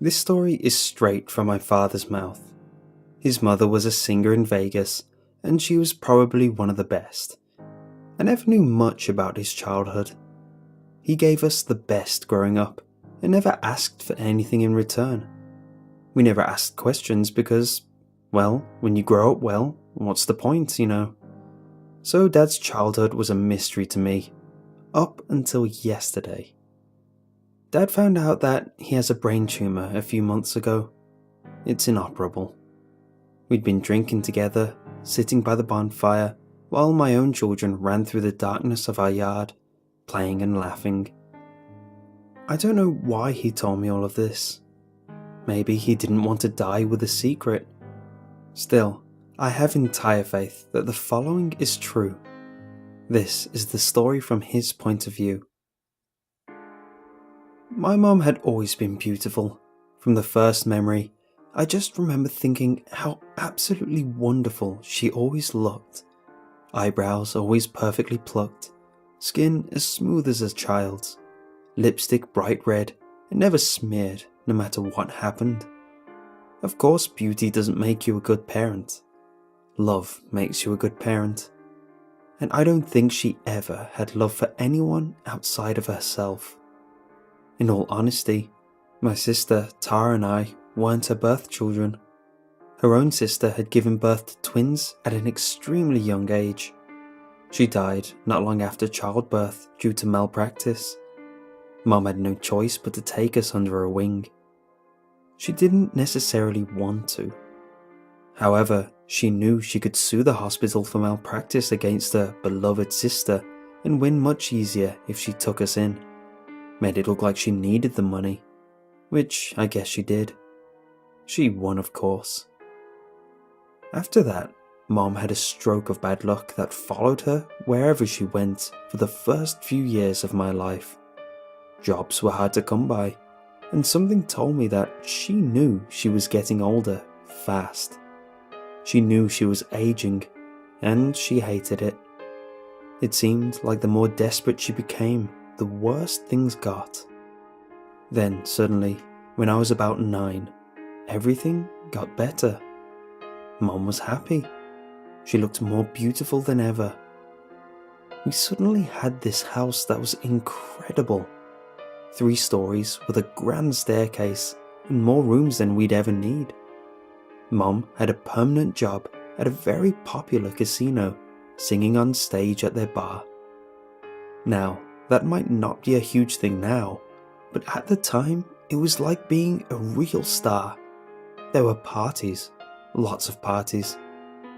This story is straight from my father's mouth. His mother was a singer in Vegas, and she was probably one of the best. I never knew much about his childhood. He gave us the best growing up, and never asked for anything in return. We never asked questions because, well, when you grow up well, what's the point, you know? So Dad's childhood was a mystery to me, up until yesterday. Dad found out that he has a brain tumour a few months ago. It's inoperable. We'd been drinking together, sitting by the bonfire, while my own children ran through the darkness of our yard, playing and laughing. I don't know why he told me all of this. Maybe he didn't want to die with a secret. Still, I have entire faith that the following is true. This is the story from his point of view. My mom had always been beautiful. From the first memory, I just remember thinking how absolutely wonderful she always looked. Eyebrows always perfectly plucked, skin as smooth as a child's, lipstick bright red and never smeared no matter what happened. Of course, beauty doesn't make you a good parent. Love makes you a good parent. And I don't think she ever had love for anyone outside of herself. In all honesty, my sister Tara and I weren't her birth children. Her own sister had given birth to twins at an extremely young age. She died not long after childbirth due to malpractice. Mom had no choice but to take us under her wing. She didn't necessarily want to. However, she knew she could sue the hospital for malpractice against her beloved sister and win much easier if she took us in. Made it look like she needed the money, which I guess she did. She won, of course. After that, Mom had a stroke of bad luck that followed her wherever she went for the first few years of my life. Jobs were hard to come by, and something told me that she knew she was getting older fast. She knew she was aging, and she hated it. It seemed like the more desperate she became, the worse things got. Then, suddenly, when I was about 9, everything got better. Mom was happy. She looked more beautiful than ever. We suddenly had this house that was incredible. 3 stories with a grand staircase and more rooms than we'd ever need. Mom had a permanent job at a very popular casino, singing on stage at their bar. Now, that might not be a huge thing now, but at the time, it was like being a real star. There were parties, lots of parties.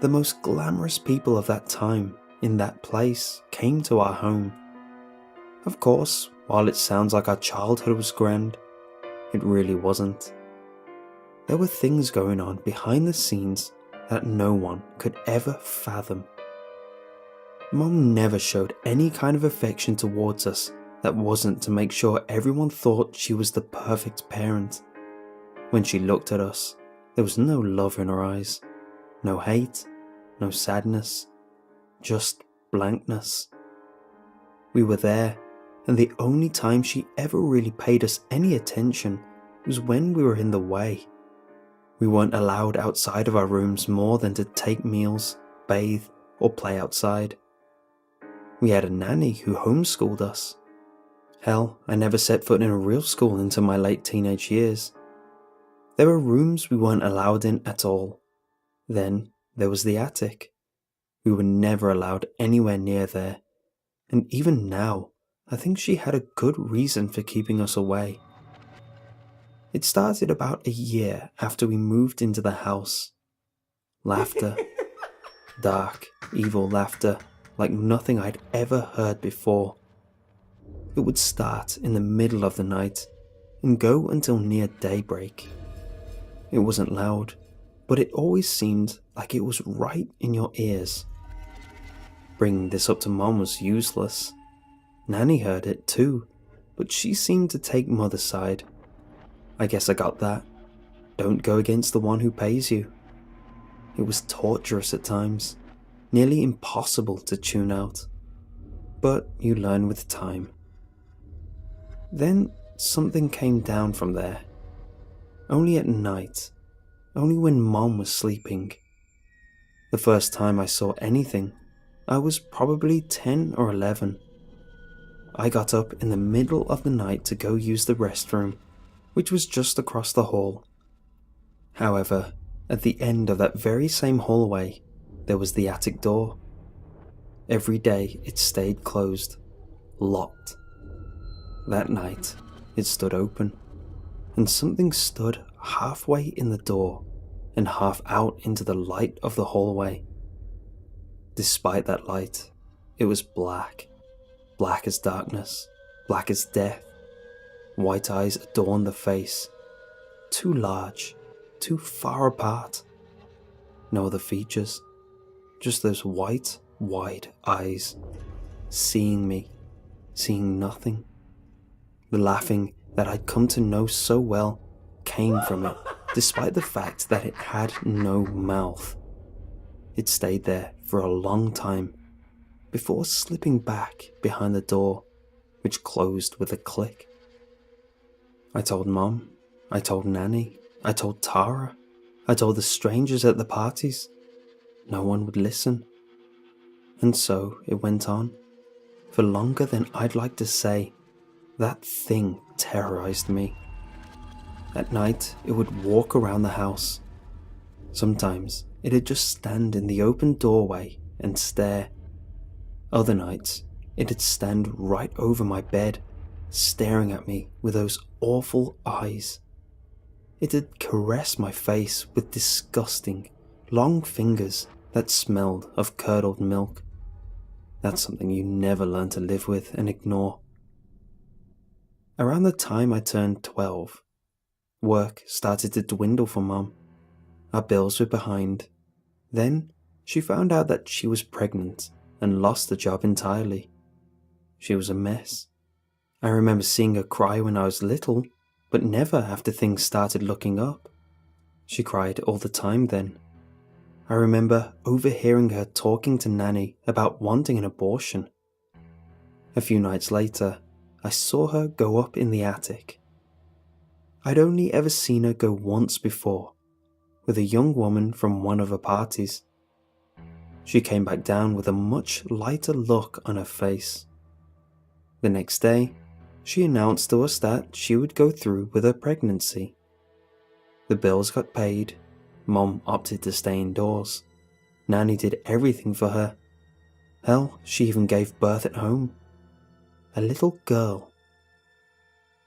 The most glamorous people of that time, in that place, came to our home. Of course, while it sounds like our childhood was grand, it really wasn't. There were things going on behind the scenes that no one could ever fathom. Mom never showed any kind of affection towards us that wasn't to make sure everyone thought she was the perfect parent. When she looked at us, there was no love in her eyes, no hate, no sadness, just blankness. We were there, and the only time she ever really paid us any attention was when we were in the way. We weren't allowed outside of our rooms more than to take meals, bathe, or play outside. We had a nanny who homeschooled us. Hell, I never set foot in a real school until my late teenage years. There were rooms we weren't allowed in at all. Then there was the attic. We were never allowed anywhere near there. And even now, I think she had a good reason for keeping us away. It started about a year after we moved into the house. Laughter. Dark, evil laughter, like nothing I'd ever heard before. It would start in the middle of the night and go until near daybreak. It wasn't loud, but it always seemed like it was right in your ears. Bringing this up to Mom was useless. Nanny heard it too, but she seemed to take Mother's side. I guess I got that. Don't go against the one who pays you. It was torturous at times, nearly impossible to tune out. But you learn with time. Then something came down from there. only at night, only when Mom was sleeping. The first time I saw anything, I was probably 10 or 11. I got up in the middle of the night to go use the restroom, which was just across the hall. However, at the end of that very same hallway, there was the attic door. Every day it stayed closed, locked. That night, it stood open, and something stood halfway in the door and half out into the light of the hallway. Despite that light, it was black, black as darkness, black as death. White eyes adorned the face, too large, too far apart. No other features, just those white, wide eyes, seeing me, seeing nothing. The laughing that I'd come to know so well came from it, despite the fact that it had no mouth. It stayed there for a long time, before slipping back behind the door, which closed with a click. I told Mom, I told Nanny, I told Tara, I told the strangers at the parties. No one would listen. And so it went on, for longer than I'd like to say. That thing terrorized me. At night, it would walk around the house. Sometimes, it'd just stand in the open doorway and stare. Other nights, it'd stand right over my bed, staring at me with those awful eyes. It'd caress my face with disgusting, long fingers that smelled of curdled milk. That's something you never learn to live with and ignore. Around the time I turned 12, work started to dwindle for Mom. Our bills were behind. Then she found out that she was pregnant and lost the job entirely. She was a mess. I remember seeing her cry when I was little, but never after things started looking up. She cried all the time then. I remember overhearing her talking to Nanny about wanting an abortion. A few nights later, I saw her go up in the attic. I'd only ever seen her go once before, with a young woman from one of her parties. She came back down with a much lighter look on her face. The next day, she announced to us that she would go through with her pregnancy. The bills got paid, Mom opted to stay indoors, Nanny did everything for her. Hell, she even gave birth at home. A little girl.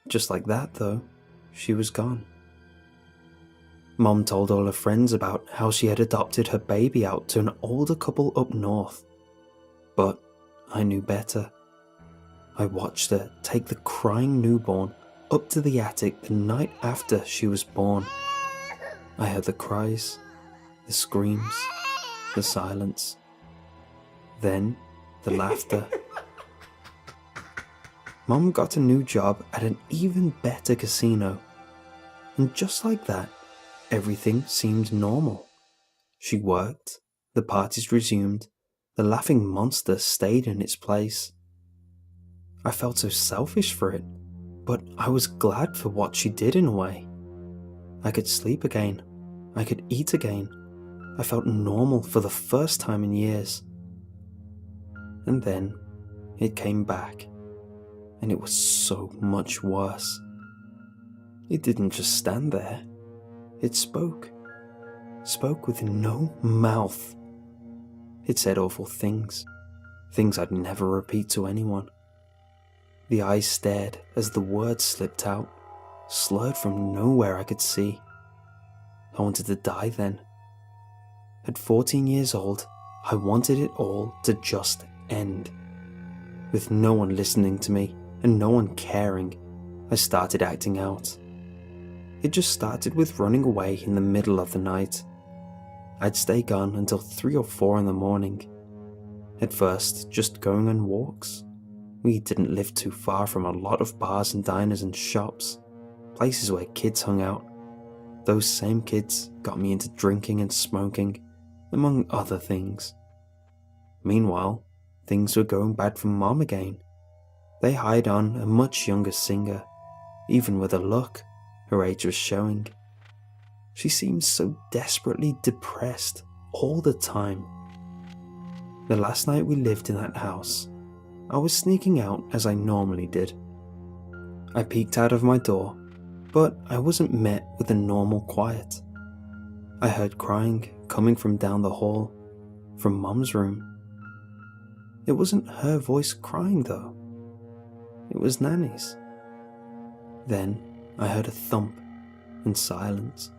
Just like that though, she was gone. Mom told all her friends about how she had adopted her baby out to an older couple up north. But I knew better. I watched her take the crying newborn up to the attic the night after she was born. I heard the cries, the screams, the silence. Then the laughter. Mom got a new job at an even better casino. And just like that, everything seemed normal. She worked, the parties resumed, the laughing monster stayed in its place. I felt so selfish for it, but I was glad for what she did in a way. I could sleep again, I could eat again, I felt normal for the first time in years. And then, it came back, and it was so much worse. It didn't just stand there. It spoke with no mouth. It said awful things I'd never repeat to anyone. The eyes stared as the words slipped out, slurred from nowhere I could see. I wanted to die then. At 14 years old, I wanted it all to just end. With no one listening to me and no one caring, I started acting out. It just started with running away in the middle of the night. I'd stay gone until 3 or 4 in the morning. At first, just going on walks. We didn't live too far from a lot of bars and diners and shops, places where kids hung out. Those same kids got me into drinking and smoking, among other things. Meanwhile, things were going bad for Mom again. They hired on a much younger singer. Even with her look, her age was showing. She seemed so desperately depressed all the time. The last night we lived in that house, I was sneaking out as I normally did. I peeked out of my door, but I wasn't met with a normal quiet. I heard crying coming from down the hall, from Mum's room. It wasn't her voice crying though. It was Nanny's. Then I heard a thump and silence.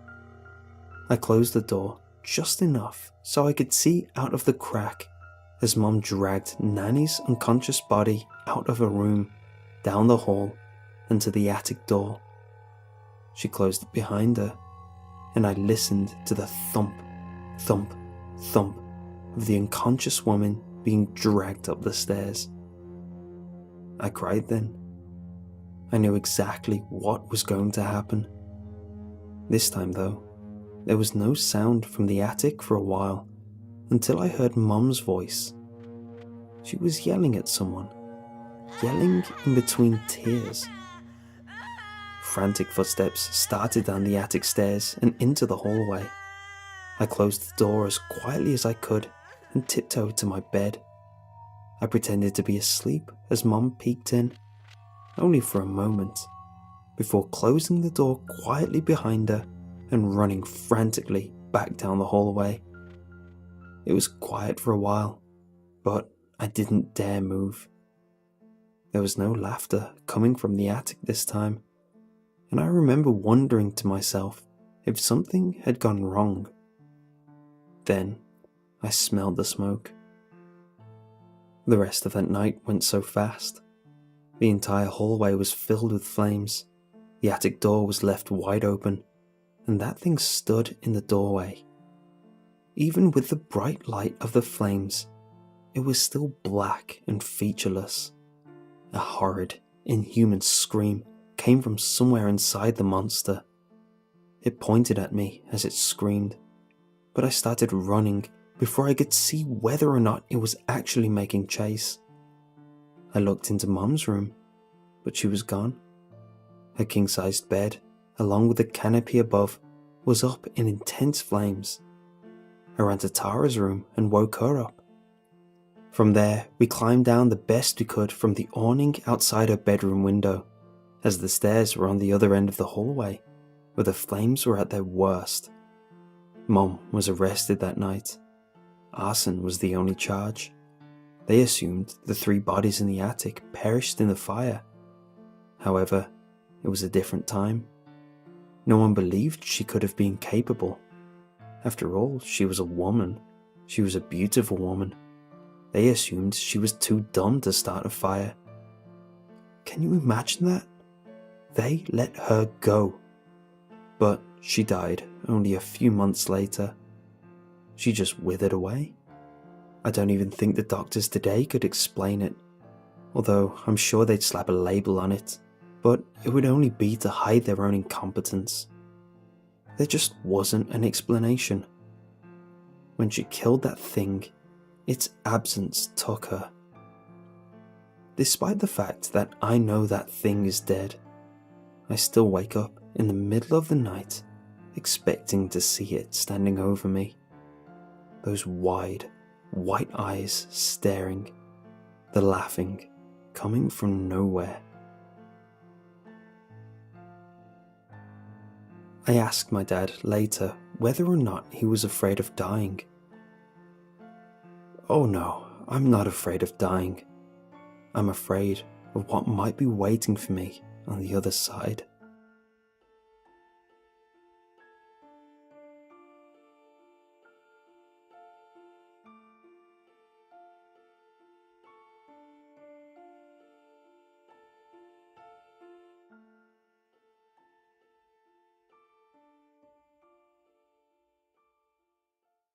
I closed the door just enough so I could see out of the crack as Mum dragged Nanny's unconscious body out of a room, down the hall, and to the attic door. She closed it behind her, and I listened to the thump, thump, thump of the unconscious woman being dragged up the stairs. I cried then. I knew exactly what was going to happen. This time though, there was no sound from the attic for a while, until I heard Mum's voice. She was yelling at someone, yelling in between tears. Frantic footsteps started down the attic stairs and into the hallway. I closed the door as quietly as I could and tiptoed to my bed. I pretended to be asleep as Mum peeked in, only for a moment, before closing the door quietly behind her and running frantically back down the hallway. It was quiet for a while, but I didn't dare move. There was no laughter coming from the attic this time, and I remember wondering to myself if something had gone wrong. Then I smelled the smoke. The rest of that night went so fast. The entire hallway was filled with flames. The attic door was left wide open, and that thing stood in the doorway. Even with the bright light of the flames, it was still black and featureless. A horrid, inhuman scream came from somewhere inside the monster. It pointed at me as it screamed, but I started running before I could see whether or not it was actually making chase. I looked into Mum's room, but she was gone. Her king-sized bed, along with the canopy above, was up in intense flames. I ran to Tara's room and woke her up. From there, we climbed down the best we could from the awning outside her bedroom window, as the stairs were on the other end of the hallway, where the flames were at their worst. Mum was arrested that night. Arson was the only charge. They assumed the 3 bodies in the attic perished in the fire. However, it was a different time. No one believed she could have been capable. After all, she was a woman. She was a beautiful woman. They assumed she was too dumb to start a fire. Can you imagine that? They let her go. But she died only a few months later. She just withered away. I don't even think the doctors today could explain it, although I'm sure they'd slap a label on it, but it would only be to hide their own incompetence. There just wasn't an explanation. When she killed that thing, its absence took her. Despite the fact that I know that thing is dead, I still wake up in the middle of the night expecting to see it standing over me. Those wide, white eyes staring, the laughing coming from nowhere. I asked my dad later whether or not he was afraid of dying. Oh no, I'm not afraid of dying. I'm afraid of what might be waiting for me on the other side.